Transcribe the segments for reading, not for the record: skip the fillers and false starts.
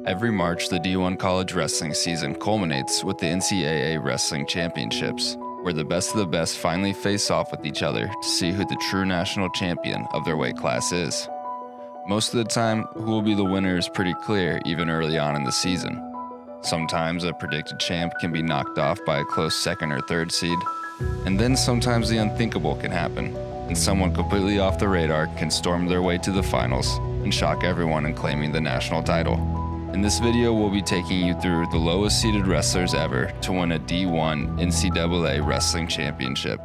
Every March, the D1 college wrestling season culminates with the Ncaa Wrestling Championships, where the best finally face off with each other to see who the true national champion of their weight class is. Most of the time, who will be the winner is pretty clear even early on in the season. Sometimes a predicted champ can be knocked off by a close second or third seed, and then sometimes the unthinkable can happen, and someone completely off the radar can storm their way to the finals and shock everyone in claiming the national title. In this video, we'll be taking you through the lowest seeded wrestlers ever to win a D1 NCAA Wrestling Championship.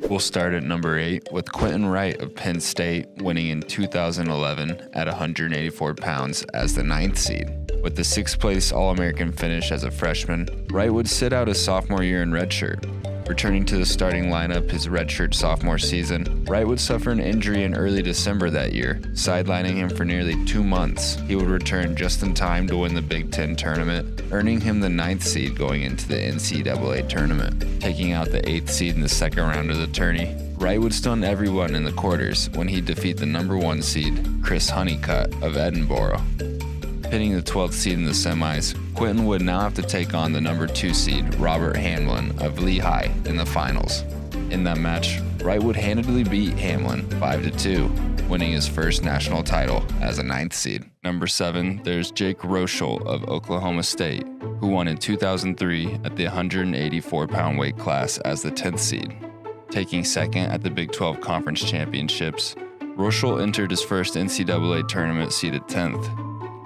We'll start at number 8 with Wright of Penn State winning in 2011 at 184 pounds as the 9th seed. With the 6th place All-American finish as a freshman, Wright would sit out his sophomore year in redshirt. Returning to the starting lineup his redshirt sophomore season, Wright would suffer an injury in early December that year, sidelining him for nearly 2 months. He would return just in time to win the Big Ten tournament, earning him the 9th seed going into the NCAA tournament. Taking out the 8th seed in the second round of the tourney, Wright would stun everyone in the quarters when he'd defeat the number 1 seed, Chris Honeycutt of Edinboro. Hitting the 12th seed in the semis, Quinton would now have to take on the number 2 seed, Robert Hamlin of Lehigh, in the finals. In that match, Wright would handedly beat Hamlin 5-2, winning his first national title as a 9th seed. Number 7, there's Jake Rochelle of Oklahoma State, who won in 2003 at the 184-pound weight class as the 10th seed. Taking second at the Big 12 Conference Championships, Rochelle entered his first NCAA tournament seeded 10th.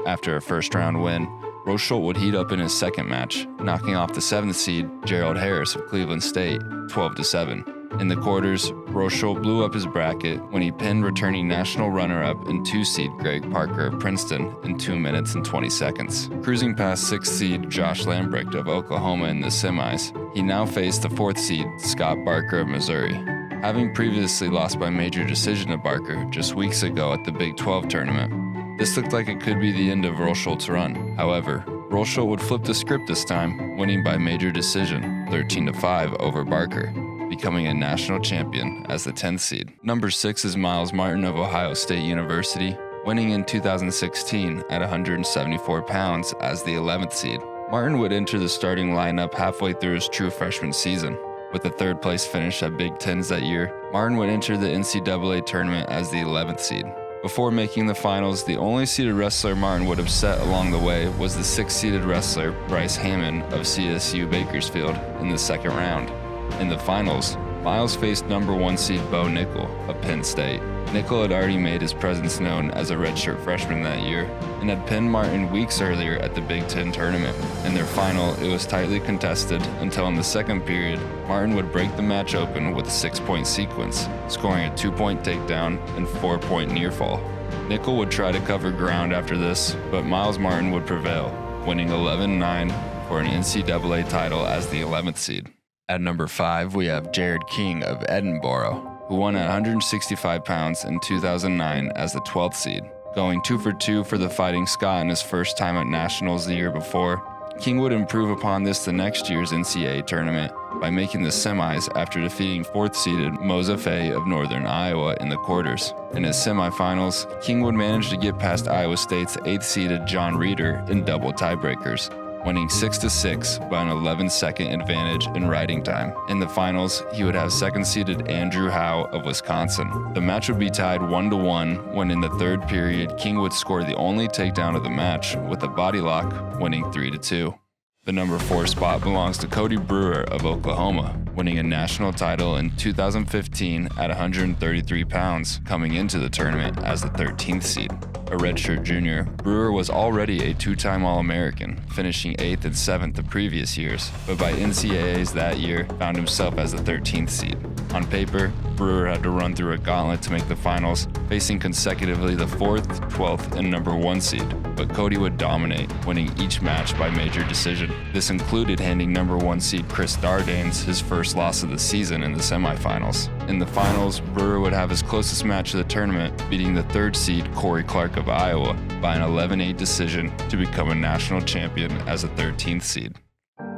After a first-round win, Rochelle would heat up in his second match, knocking off the 7th seed, Gerald Harris of Cleveland State, 12-7. In the quarters, Rochelle blew up his bracket when he pinned returning national runner-up and 2 seed Greg Parker of Princeton in 2 minutes and 20 seconds. Cruising past 6th seed Josh Lambrecht of Oklahoma in the semis, he now faced the 4th seed Scott Barker of Missouri. Having previously lost by major decision to Barker just weeks ago at the Big 12 tournament, this looked like it could be the end of Rochelle's run. However, Rochelle would flip the script this time, winning by major decision, 13-5 over Barker, becoming a national champion as the 10th seed. Number 6 is Miles Martin of Ohio State University, winning in 2016 at 174 pounds as the 11th seed. Martin would enter the starting lineup halfway through his true freshman season. With a 3rd place finish at Big Tens that year, Martin would enter the NCAA tournament as the 11th seed. Before making the finals, the only seeded wrestler Martin would upset along the way was the 6th seeded wrestler Bryce Hammond of CSU Bakersfield in the second round. In the finals, Miles faced number 1 seed Bo Nickel of Penn State. Nickel had already made his presence known as a redshirt freshman that year and had pinned Martin weeks earlier at the Big Ten tournament. In their final, it was tightly contested until in the second period, Martin would break the match open with a 6-point sequence, scoring a 2-point takedown and 4-point near fall. Nickel would try to cover ground after this, but Miles Martin would prevail, winning 11-9 for an NCAA title as the 11th seed. At number 5, we have Jared King of Edinboro, who won at 165 pounds in 2009 as the 12th seed. Going 2 for 2 for the Fighting Scot in his first time at Nationals the year before, King would improve upon this the next year's NCAA tournament by making the semis after defeating 4th seeded Moza Fay of Northern Iowa in the quarters. In his semifinals, King would manage to get past Iowa State's 8th seeded John Reeder in double tiebreakers, winning 6-6 by an 11-second advantage in riding time. In the finals, he would have 2nd seeded Andrew Howe of Wisconsin. The match would be tied 1-1 when in the 3rd period, King would score the only takedown of the match with a body lock, winning 3-2. The number 4 spot belongs to Cody Brewer of Oklahoma, winning a national title in 2015 at 133 pounds, coming into the tournament as the 13th seed. A redshirt junior, Brewer was already a 2-time All-American, finishing 8th and 7th the previous years, but by NCAAs that year, found himself as the 13th seed. On paper, Brewer had to run through a gauntlet to make the finals, facing consecutively the 4th, 12th, and number 1 seed, but Cody would dominate, winning each match by major decision. This included handing number 1 seed Chris Dardanes his first loss of the season in the semifinals. In the finals, Brewer would have his closest match of the tournament, beating the 3rd seed Corey Clark of Iowa by an 11-8 decision to become a national champion as a 13th seed.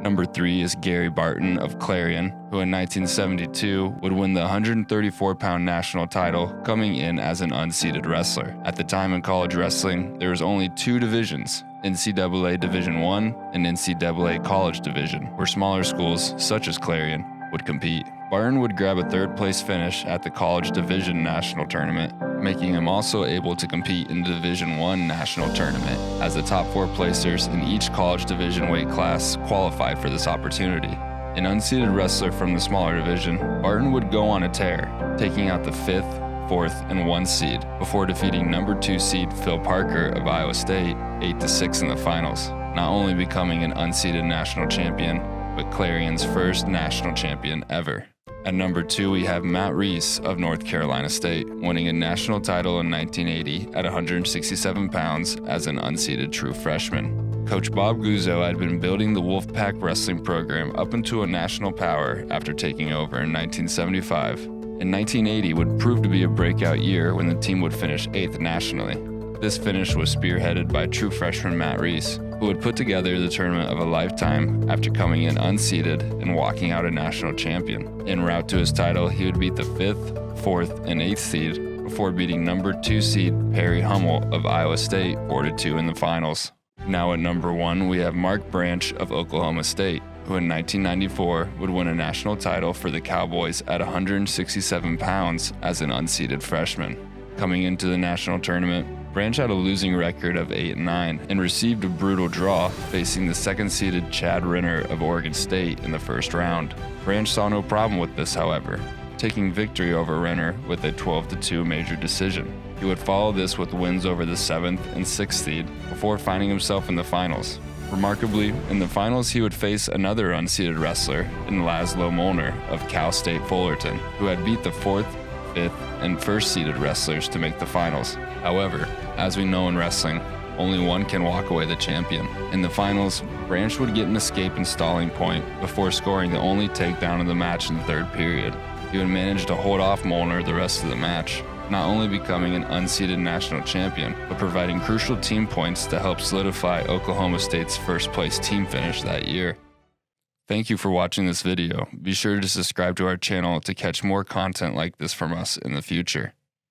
Number 3 is Gary Barton of Clarion, who in 1972 would win the 134-pound national title, coming in as an unseeded wrestler. At the time in college wrestling, there was only 2 divisions, NCAA Division I and NCAA College Division, where smaller schools, such as Clarion, would compete. Barton would grab a 3rd-place finish at the College Division National Tournament, making him also able to compete in the Division I National Tournament, as the top 4 placers in each college division weight class qualified for this opportunity. An unseeded wrestler from the smaller division, Barton would go on a tear, taking out the 5th, 4th, and 1 seed before defeating number 2 seed Phil Parker of Iowa State 8-6 in the finals, not only becoming an unseeded national champion, but Clarion's first national champion ever. At number 2, we have Matt Reese of North Carolina State, winning a national title in 1980 at 167 pounds as an unseeded true freshman. Coach Bob Guzzo had been building the Wolfpack wrestling program up into a national power after taking over in 1975. And 1980 would prove to be a breakout year when the team would finish 8th nationally. This finish was spearheaded by true freshman Matt Reese, who would put together the tournament of a lifetime after coming in unseeded and walking out a national champion. En route to his title, he would beat the 5th, 4th, and 8th seed before beating number 2 seed Perry Hummel of Iowa State 4-2 in the finals. Now at number 1, we have Mark Branch of Oklahoma State, who in 1994 would win a national title for the Cowboys at 167 pounds as an unseeded freshman. Coming into the national tournament, Branch had a losing record of 8-9 and received a brutal draw, facing the 2nd-seeded Chad Renner of Oregon State in the first round. Branch saw no problem with this, however, taking victory over Renner with a 12-2 major decision. He would follow this with wins over the 7th and 6th seed before finding himself in the finals. Remarkably, in the finals he would face another unseeded wrestler in Laszlo Molnar of Cal State Fullerton, who had beat the 4th, 5th, and 1st-seeded wrestlers to make the finals. However, as we know in wrestling, only one can walk away the champion. In the finals, Branch would get an escape and stalling point before scoring the only takedown of the match in the 3rd period. He would manage to hold off Molnar the rest of the match, not only becoming an unseeded national champion, but providing crucial team points to help solidify Oklahoma State's 1st-place team finish that year. Thank you for watching this video. Be sure to subscribe to our channel to catch more content like this from us in the future.